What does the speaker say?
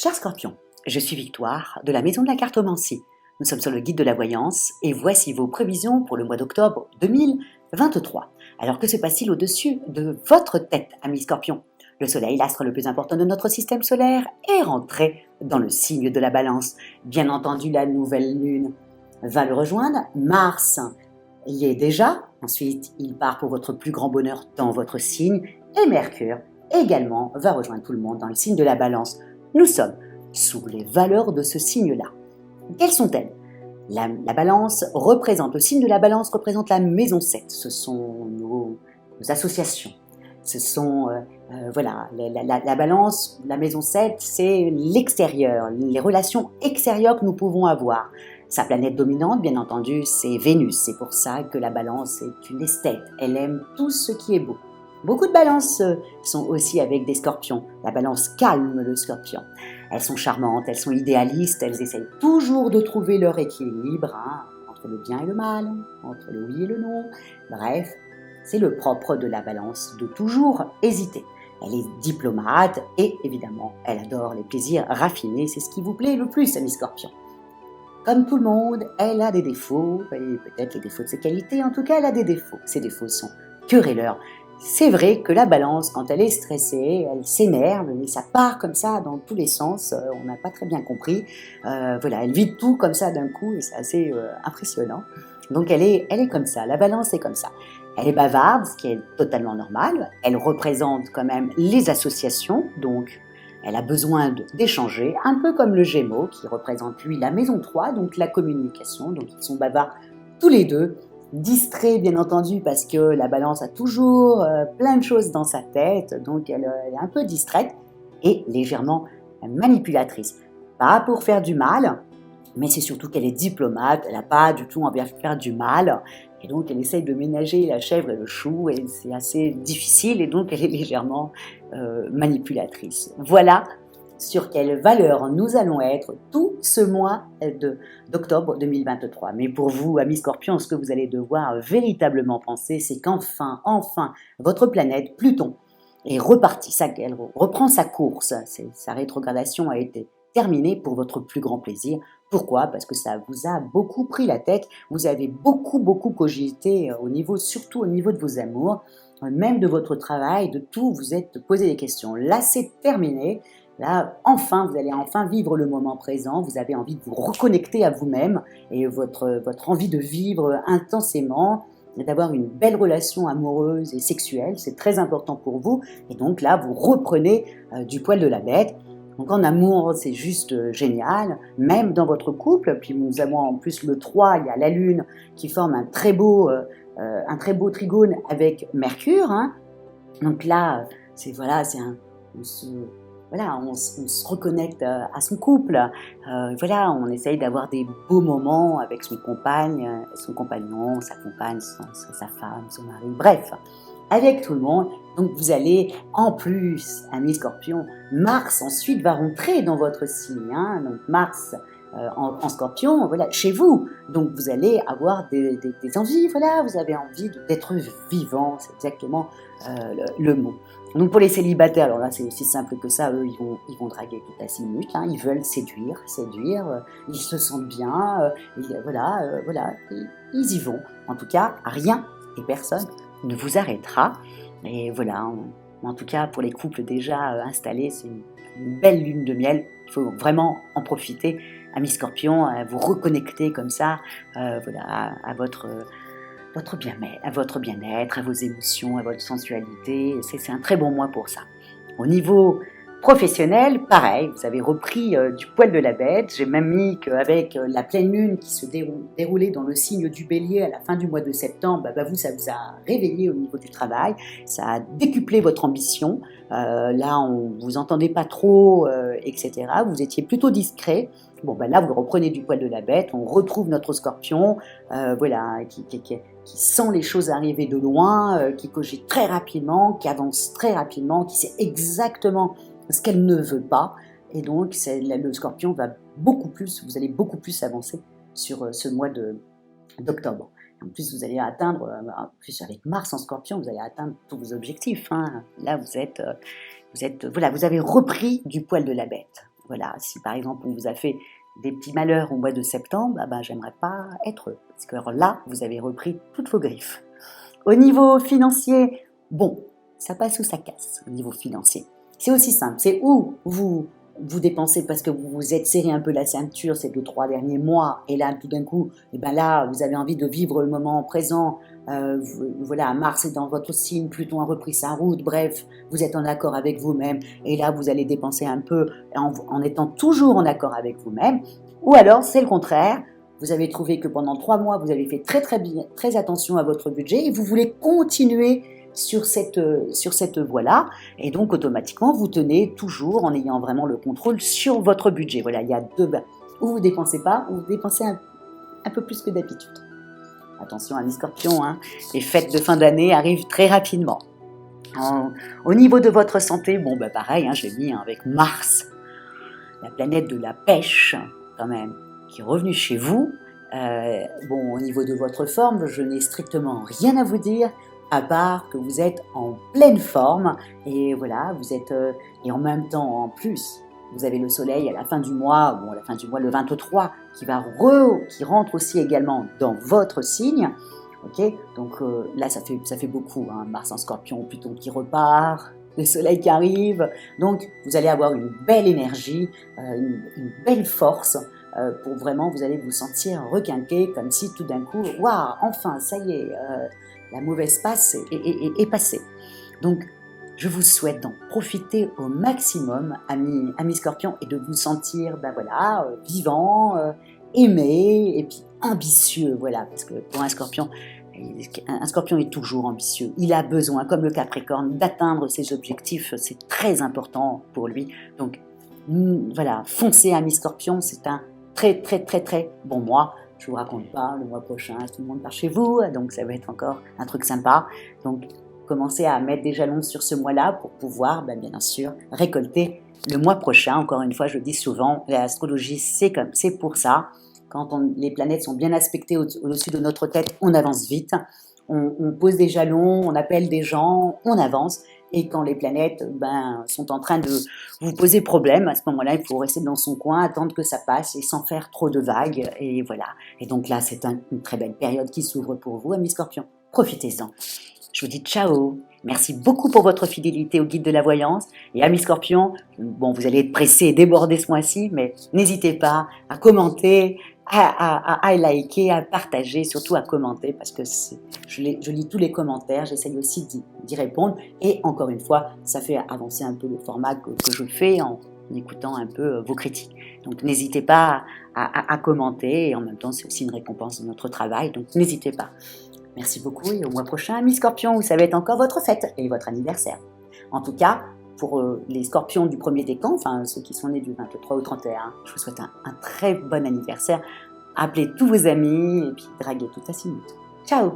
Chers Scorpions, je suis Victoire de la Maison de la Cartomancie. Nous sommes sur le guide de la voyance et voici vos prévisions pour le mois d'octobre 2023. Alors que se passe-t-il au-dessus de votre tête, amis Scorpions? Le Soleil, l'astre le plus important de notre système solaire, est rentré dans le signe de la Balance. Bien entendu, la nouvelle lune va le rejoindre. Mars y est déjà. Ensuite, il part pour votre plus grand bonheur dans votre signe. Et Mercure également va rejoindre tout le monde dans le signe de la Balance. Nous sommes sous les valeurs de ce signe-là. Quelles sont-elles? La Balance représente, le signe de la Balance représente la maison 7. Ce sont nos associations. Ce sont, la Balance, la maison 7, c'est l'extérieur, les relations extérieures que nous pouvons avoir. Sa planète dominante, bien entendu, c'est Vénus. C'est pour ça que la Balance est une esthète. Elle aime tout ce qui est beau. Beaucoup de balances sont aussi avec des scorpions. La balance calme le scorpion. Elles sont charmantes, elles sont idéalistes, elles essayent toujours de trouver leur équilibre entre le bien et le mal, entre le oui et le non. Bref, c'est le propre de la balance de toujours hésiter. Elle est diplomate et évidemment, elle adore les plaisirs raffinés. C'est ce qui vous plaît le plus, amis scorpions. Comme tout le monde, elle a des défauts, et peut-être les défauts de ses qualités, en tout cas, elle a des défauts. Ces défauts sont querelleurs. C'est vrai que la balance, quand elle est stressée, elle s'énerve et ça part comme ça dans tous les sens. On n'a pas très bien compris. Elle vide tout comme ça d'un coup et c'est assez impressionnant. Donc elle est comme ça. La balance est comme ça. Elle est bavarde, ce qui est totalement normal. Elle représente quand même les associations, donc elle a besoin d'échanger, un peu comme le Gémeaux qui représente lui la maison 3, donc la communication. Donc ils sont bavards tous les deux. Distrait bien entendu parce que la balance a toujours plein de choses dans sa tête, donc elle est un peu distraite et légèrement manipulatrice. Pas pour faire du mal, mais c'est surtout qu'elle est diplomate, elle n'a pas du tout envie de faire du mal, et donc elle essaye de ménager la chèvre et le chou, et c'est assez difficile, et donc elle est légèrement manipulatrice. Voilà sur quelle valeur nous allons être tout ce mois d'octobre 2023. Mais pour vous, amis Scorpions, ce que vous allez devoir véritablement penser, c'est qu'enfin, votre planète, Pluton, est repartie, elle reprend sa course. Sa rétrogradation a été terminée pour votre plus grand plaisir. Pourquoi? Parce que ça vous a beaucoup pris la tête, vous avez beaucoup cogité surtout au niveau de vos amours, même de votre travail, de tout, vous êtes posé des questions. Là, c'est terminé. Là, vous allez enfin vivre le moment présent, vous avez envie de vous reconnecter à vous-même et votre envie de vivre intensément, d'avoir une belle relation amoureuse et sexuelle, c'est très important pour vous. Et donc là, vous reprenez du poil de la bête. Donc en amour, c'est juste génial, même dans votre couple. Puis nous avons en plus le 3, il y a la Lune qui forme un très beau trigone avec Mercure. Donc là, on se reconnecte à son couple. On essaye d'avoir des beaux moments avec son compagnon, sa compagne, sa femme, son mari, bref, avec tout le monde. Donc vous allez, en plus, amis Scorpions, Mars ensuite va rentrer dans votre signe. Donc Mars en Scorpion, chez vous. Donc vous allez avoir des envies, vous avez envie d'être vivant, c'est exactement le mot. Donc pour les célibataires, alors là c'est aussi simple que ça, eux ils vont draguer tout à 6 minutes, ils veulent séduire, ils se sentent bien, ils y vont. En tout cas, rien et personne ne vous arrêtera. Et voilà, en tout cas pour les couples déjà installés, c'est une belle lune de miel, il faut vraiment en profiter, amis Scorpions, vous reconnecter comme ça, à votre bien-être, à vos émotions, à votre sensualité. C'est un très bon mois pour ça. Au niveau professionnel, pareil, vous avez repris du poil de la bête. J'ai même mis qu'avec la pleine lune qui se déroulait dans le signe du Bélier à la fin du mois de septembre, ça vous a réveillé au niveau du travail, ça a décuplé votre ambition. Là, on vous entendait pas trop, etc. Vous étiez plutôt discret. Là, vous reprenez du poil de la bête, on retrouve notre Scorpion, qui sent les choses arriver de loin, qui cogite très rapidement, qui avance très rapidement, qui sait exactement ce qu'elle ne veut pas. Et donc, le Scorpion va vous allez beaucoup plus avancer sur ce mois d'octobre. En plus, vous allez atteindre, en plus avec Mars en Scorpion, vous allez atteindre tous vos objectifs. Là, vous avez repris du poil de la bête. Voilà, si par exemple on vous a fait des petits malheurs au mois de septembre, ah ben, j'aimerais pas être eux. Parce que alors là, vous avez repris toutes vos griffes. Au niveau financier, bon, ça passe ou ça casse au niveau financier. C'est aussi simple, c'est où vous dépensez parce que vous vous êtes serré un peu la ceinture ces 2-3 derniers mois et là tout d'un coup, et ben là vous avez envie de vivre le moment présent. Voilà, Mars est dans votre signe, Pluton a repris sa route, bref, vous êtes en accord avec vous-même et là vous allez dépenser un peu en étant toujours en accord avec vous-même. Ou alors c'est le contraire. Vous avez trouvé que pendant 3 mois, vous avez fait très attention à votre budget et vous voulez continuer sur cette voie-là. Et donc, automatiquement, vous tenez toujours en ayant vraiment le contrôle sur votre budget. Voilà, il y a deux bains. Ou vous ne dépensez pas, ou vous dépensez un peu plus que d'habitude. Attention, amis scorpions, hein, les fêtes de fin d'année arrivent très rapidement. Au niveau de votre santé, bon, bah pareil, hein, j'ai mis avec Mars, la planète de la pêche, quand même, qui est revenue chez vous. Bon, au niveau de votre forme, je n'ai strictement rien à vous dire, à part que vous êtes en pleine forme, et voilà, vous êtes, et en même temps, en plus, vous avez le soleil à la fin du mois, bon, à la fin du mois, le 23, qui rentre aussi également dans votre signe. Ok, donc là, ça fait beaucoup, hein, Mars en Scorpion, Pluton qui repart, le soleil qui arrive, donc vous allez avoir une belle énergie, une belle force, pour vraiment, vous allez vous sentir requinqué, comme si tout d'un coup, waouh, enfin, ça y est, la mauvaise passe est passée. Donc, je vous souhaite d'en profiter au maximum, amis Scorpions, et de vous sentir, ben voilà, vivant, aimé, et puis ambitieux, voilà, parce que pour un Scorpion est toujours ambitieux. Il a besoin, comme le Capricorne, d'atteindre ses objectifs. C'est très important pour lui. Donc, voilà, foncez, amis Scorpions, c'est un très bon mois. Je vous raconte pas, le mois prochain, tout le monde part chez vous, donc ça va être encore un truc sympa. Donc, commencez à mettre des jalons sur ce mois-là pour pouvoir, bien sûr, récolter le mois prochain. Encore une fois, je le dis souvent, l'astrologie, c'est pour ça. Quand les planètes sont bien aspectées au-dessus de notre tête, on avance vite. On pose des jalons, on appelle des gens, on avance. Et quand les planètes sont en train de vous poser problème, à ce moment-là, il faut rester dans son coin, attendre que ça passe et sans faire trop de vagues. Et voilà. Et donc là, c'est une très belle période qui s'ouvre pour vous, amis Scorpions. Profitez-en. Je vous dis ciao. Merci beaucoup pour votre fidélité au guide de la voyance. Et amis Scorpions, bon, vous allez être pressés et débordés ce mois-ci, mais n'hésitez pas à commenter, à liker, à partager, surtout à commenter, parce que je lis tous les commentaires, j'essaye aussi d'y répondre. Et encore une fois, ça fait avancer un peu le format que je fais en écoutant un peu vos critiques. Donc n'hésitez pas à commenter, et en même temps, c'est aussi une récompense de notre travail, donc n'hésitez pas. Merci beaucoup et au mois prochain, amis Scorpions, où ça va être encore votre fête et votre anniversaire. En tout cas, pour les Scorpions du premier décan, enfin ceux qui sont nés du 23 au 31, je vous souhaite un très bon anniversaire. Appelez tous vos amis et puis draguez toute la sinute. Ciao!